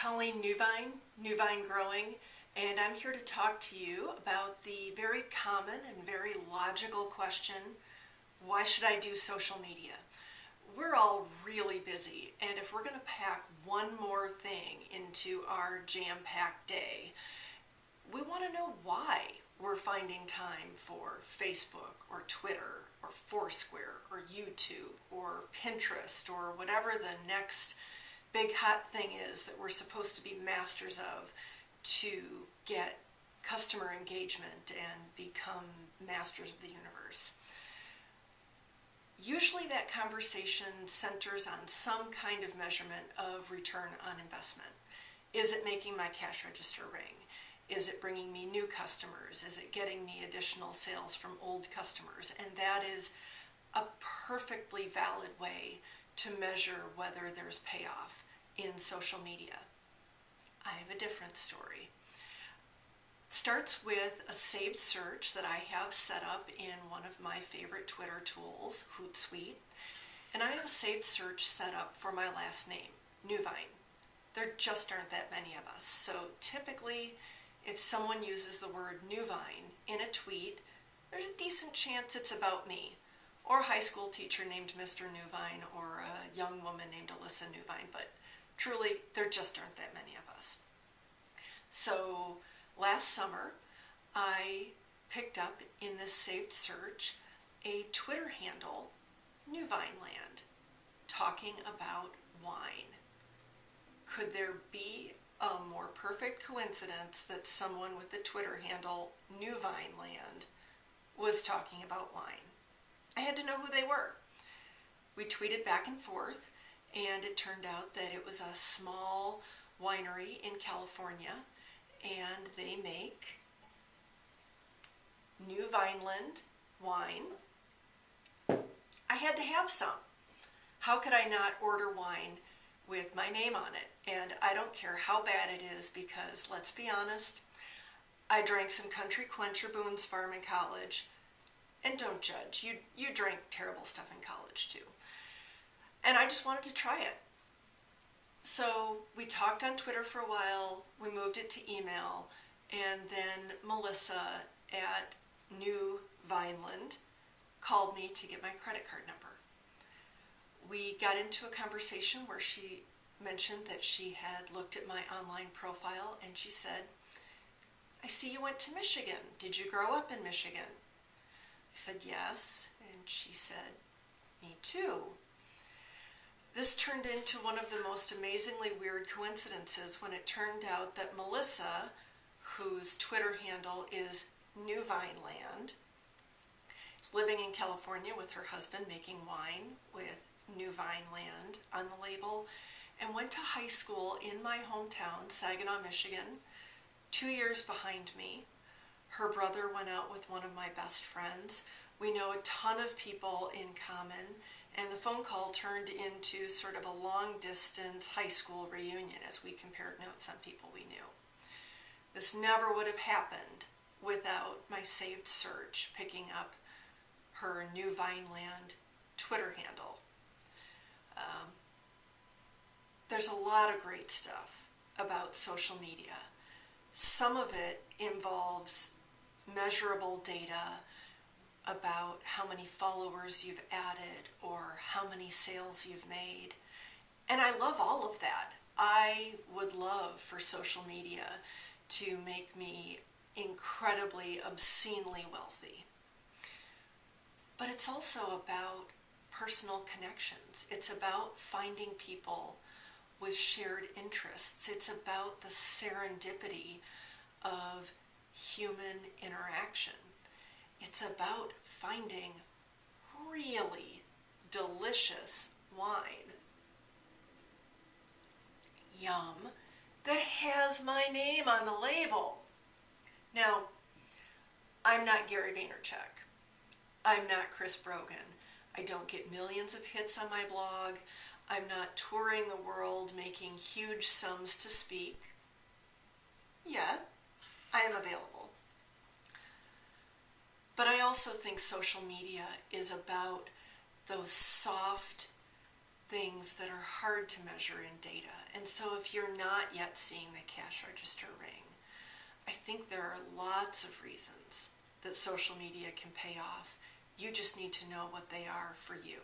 Colleen Newvine, Newvine Growing, and I'm here to talk to you about the very common and very logical question, why should I do social media? We're all really busy, and if we're going to pack one more thing into our jam-packed day, we want to know why we're finding time for Facebook or Twitter or Foursquare or YouTube or Pinterest or whatever the next big hot thing is that we're supposed to be masters of to get customer engagement and become masters of the universe. Usually that conversation centers on some kind of measurement of return on investment. Is it making my cash register ring? Is it bringing me new customers? Is it getting me additional sales from old customers? And that is a perfectly valid way to measure whether there's payoff in social media. I have a different story. It starts with a saved search that I have set up in one of my favorite Twitter tools, Hootsuite, and I have a saved search set up for my last name, Newvine. There just aren't that many of us, so typically if someone uses the word Newvine in a tweet, there's a decent chance it's about me, or a high school teacher named Mr. Newvine, or a young woman named Alyssa Newvine, but truly, there just aren't that many of us. So last summer, I picked up in this saved search a Twitter handle, Newvineland, talking about wine. Could there be a more perfect coincidence that someone with the Twitter handle Newvineland was talking about wine? I had to know who they were. We tweeted back and forth, and it turned out that it was a small winery in California, and they make New Vineland wine. I had to have some. How could I not order wine with my name on it? And I don't care how bad it is, because let's be honest, I drank some Country Quencher Boone's Farm in college, and don't judge, you drank terrible stuff in college too. And I just wanted to try it. So we talked on Twitter for a while, we moved it to email, and then Melissa at New Vineland called me to get my credit card number. We got into a conversation where she mentioned that she had looked at my online profile, and she said, I see you went to Michigan. Did you grow up in Michigan? I said, yes. And she said, me too. This turned into one of the most amazingly weird coincidences when it turned out that Melissa, whose Twitter handle is Newvineland, is living in California with her husband making wine with Newvineland on the label, and went to high school in my hometown, Saginaw, Michigan, 2 years behind me. Her brother went out with one of my best friends. We know a ton of people in common, and the phone call turned into sort of a long-distance high school reunion as we compared notes on people we knew. This never would have happened without my saved search picking up her New Vineland Twitter handle. There's a lot of great stuff about social media. Some of it involves measurable data about how many followers you've added or how many sales you've made. And I love all of that. I would love for social media to make me incredibly, obscenely wealthy. But it's also about personal connections. It's about finding people with shared interests. It's about the serendipity of human interaction. It's about finding really delicious wine. Yum, that has my name on the label. Now, I'm not Gary Vaynerchuk. I'm not Chris Brogan. I don't get millions of hits on my blog. I'm not touring the world making huge sums to speak. Yet, I am available. But I also think social media is about those soft things that are hard to measure in data. And so if you're not yet seeing the cash register ring, I think there are lots of reasons that social media can pay off. You just need to know what they are for you.